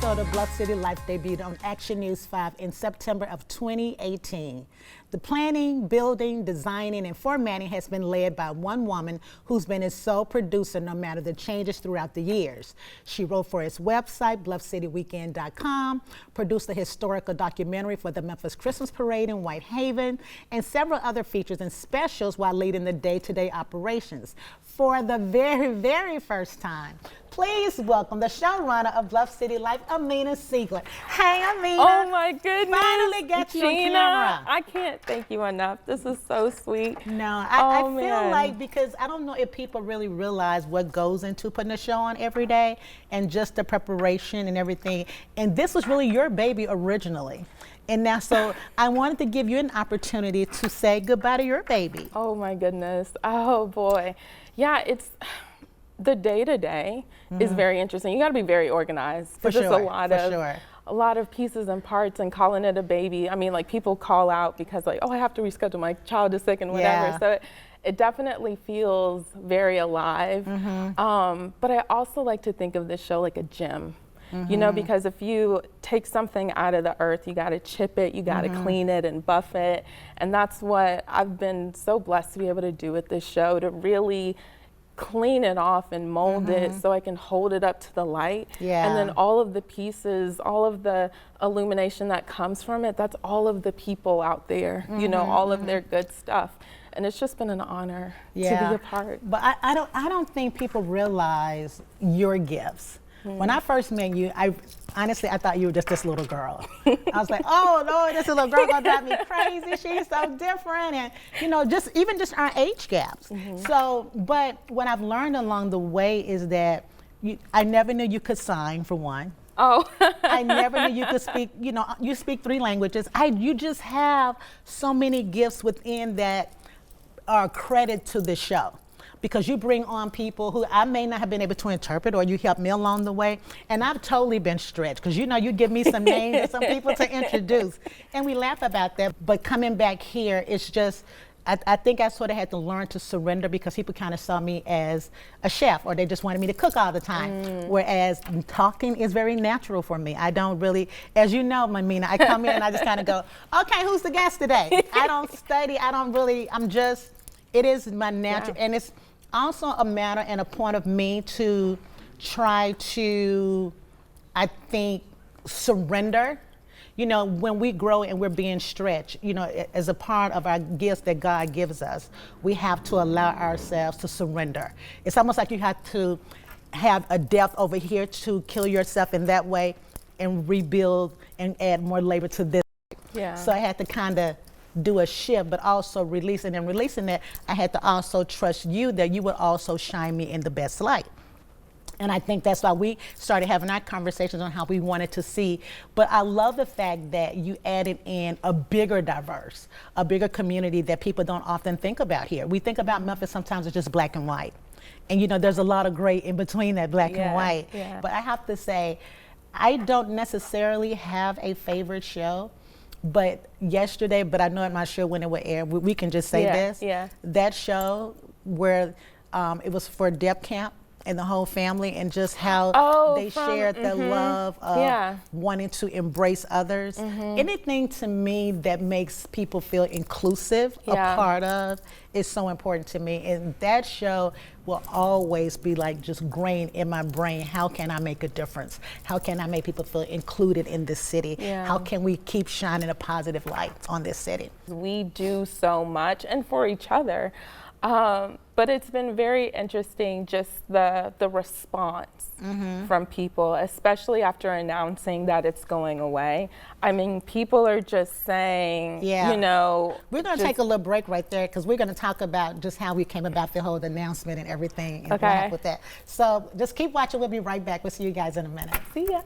episode of Bluff City Life debuted on Action News 5 in September of 2018. The planning, building, designing, and formatting has been led by one woman who's been its sole producer no matter the changes throughout the years. She wrote for its website, BluffCityWeekend.com, produced a historical documentary for the Memphis Christmas Parade in Whitehaven, and several other features and specials while leading the day-to-day operations. For the very, very first time, please welcome the showrunner of Bluff City Life, Aminah Sigler. Hey, Aminah. Oh my goodness. Finally got you Gina, on camera. I can't thank you enough. This is so sweet. No, I feel man. like, because I don't know if people really realize what goes into putting a show on every day and just the preparation and everything. And this was really your baby originally. And now, so I wanted to give you an opportunity to say goodbye to your baby. Oh my goodness. Oh boy. Yeah, it's the day-to-day is very interesting. You got to be very organized. For There's sure, a lot of pieces and parts, and calling it a baby. I mean, like, people call out because, like, oh, I have to reschedule, my child is sick and whatever. Yeah. So it definitely feels very alive. But I also like to think of this show like a gym. You know, because if you take something out of the earth, you got to chip it, you got to clean it and buff it. And that's what I've been so blessed to be able to do with this show, to really clean it off and mold it so I can hold it up to the light. And then all of the pieces, all of the illumination that comes from it, that's all of the people out there, you know, all of their good stuff. And it's just been an honor to be a part. But I don't think people realize your gifts. When I first met you, honestly, I thought you were just this little girl. I was like, oh Lord, this little girl gonna drive me crazy. She's so different, and you know, just our age gaps. So, but what I've learned along the way is that I never knew you could sign, for one. Oh. I never knew you could speak. You know, you speak 3 languages. You just have so many gifts within that are a credit to the show. Because you bring on people who I may not have been able to interpret, or you help me along the way. And I've totally been stretched, because you know, you give me some names and some people to introduce. And we laugh about that. But coming back here, it's just, I think I sort of had to learn to surrender, because people kind of saw me as a chef, or they just wanted me to cook all the time. Whereas talking is very natural for me. I don't really, as you know, Aminah, I come in and I just kind of go, okay, who's the guest today? I don't study, it is my natural, and it's also a matter and a point of me to try to, I think, surrender. You know, when we grow and we're being stretched, you know, as a part of our gifts that God gives us, we have to allow ourselves to surrender. It's almost like you have to have a death over here to kill yourself in that way and rebuild and add more labor to this. So I had to kind of do a shift, but also releasing that, I had to also trust you that you would also shine me in the best light. And I think that's why we started having our conversations on how we wanted to see. But I love the fact that you added in a bigger community that people don't often think about here. We think about Memphis sometimes it's just black and white. And you know, there's a lot of gray in between that black and white. But I have to say, I don't necessarily have a favorite show. But yesterday, but I know at my show when it would air, we can just say this. That show where it was for Dep Camp and the whole family, and just how they shared the love of wanting to embrace others. Anything to me that makes people feel inclusive, a part of, is so important to me. And that show will always be like just grained in my brain. How can I make a difference? How can I make people feel included in this city? How can we keep shining a positive light on this city? We do so much, and for each other. But it's been very interesting, just the response from people, especially after announcing that it's going away. I mean, people are just saying, you know. We're going to take a little break right there, because we're going to talk about just how we came about the whole announcement and everything and with that. So just keep watching. We'll be right back. We'll see you guys in a minute. See ya.